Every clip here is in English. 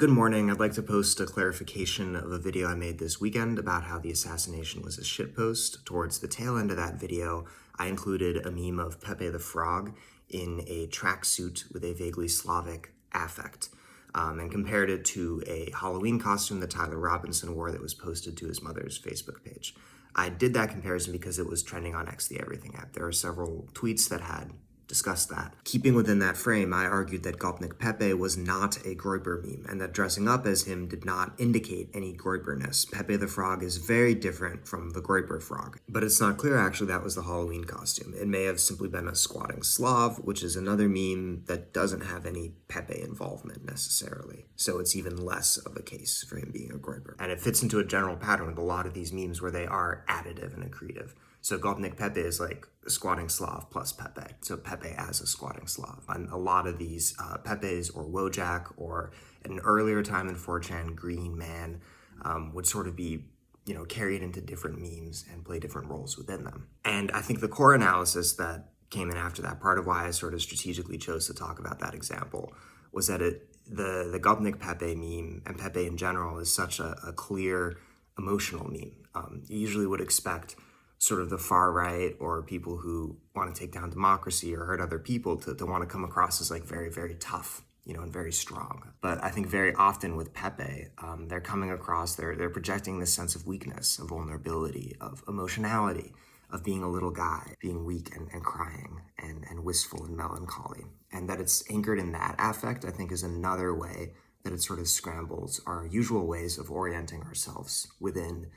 Good morning. I'd like to post a clarification of a video I made this weekend about how the assassination was a shitpost. Towards the tail end of that video, I included a meme of Pepe the Frog in a tracksuit with a vaguely Slavic affect, and compared it to a Halloween costume that Tyler Robinson wore that was posted to his mother's Facebook page. I did that comparison because it was trending on X, the Everything app. There are several tweets that had discussed that. Keeping within that frame, I argued that Gopnik Pepe was not a Groyper meme, and that dressing up as him did not indicate any Groyperness. Pepe the Frog is very different from the Groyper frog. But it's not clear actually that was the Halloween costume. It may have simply been a squatting Slav, which is another meme that doesn't have any Pepe involvement necessarily. So it's even less of a case for him being a Groyper. And it fits into a general pattern with a lot of these memes where they are additive and accretive. So Gopnik Pepe is like a squatting Slav plus Pepe. So Pepe as a squatting Slav. And a lot of these Pepes or Wojak or at an earlier time in 4chan, Green Man would sort of be, carried into different memes and play different roles within them. And I think the core analysis that came in after that, part of why I sort of strategically chose to talk about that example, was that the Gopnik Pepe meme and Pepe in general is such a clear emotional meme. You usually would expect sort of the far right or people who want to take down democracy or hurt other people to want to come across as like very, very tough, and very strong. But I think very often with Pepe, they're coming across, they're projecting this sense of weakness, of vulnerability, of emotionality, of being a little guy, being weak and crying and wistful and melancholy. And that it's anchored in that affect, I think, is another way that it sort of scrambles our usual ways of orienting ourselves within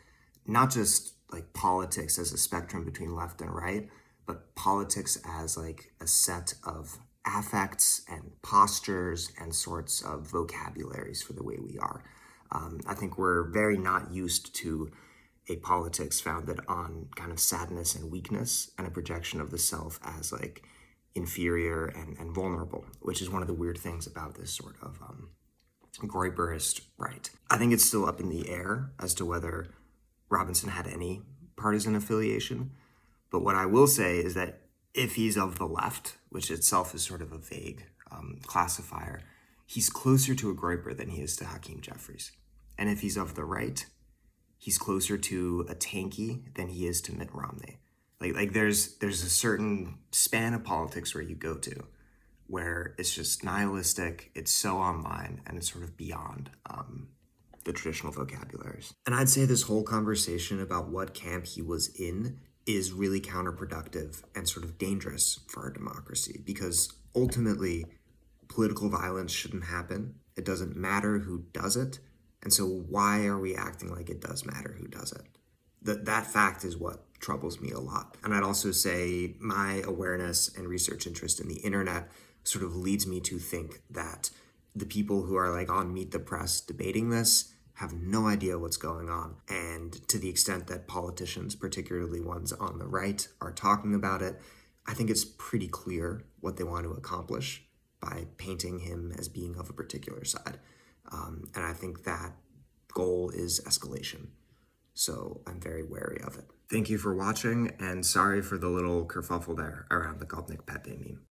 not just like politics as a spectrum between left and right, but politics as like a set of affects and postures and sorts of vocabularies for the way we are. I think we're very not used to a politics founded on kind of sadness and weakness and a projection of the self as like inferior and vulnerable, which is one of the weird things about this sort of Groyperist right. I think it's still up in the air as to whether Robinson had any partisan affiliation. But what I will say is that if he's of the left, which itself is sort of a vague classifier, he's closer to a Groyper than he is to Hakeem Jeffries. And if he's of the right, he's closer to a Tanky than he is to Mitt Romney. Like there's a certain span of politics where you go to where it's just nihilistic, it's so online, and it's sort of beyond the traditional vocabularies. And I'd say this whole conversation about what camp he was in is really counterproductive and sort of dangerous for our democracy, because ultimately political violence shouldn't happen. It doesn't matter who does it. And so why are we acting like it does matter who does it? That fact is what troubles me a lot. And I'd also say my awareness and research interest in the internet sort of leads me to think that the people who are like on Meet the Press debating this have no idea what's going on. And to the extent that politicians, particularly ones on the right, are talking about it, I think it's pretty clear what they want to accomplish by painting him as being of a particular side. And I think that goal is escalation. So I'm very wary of it. Thank you for watching, and sorry for the little kerfuffle there around the Gopnik Pepe meme.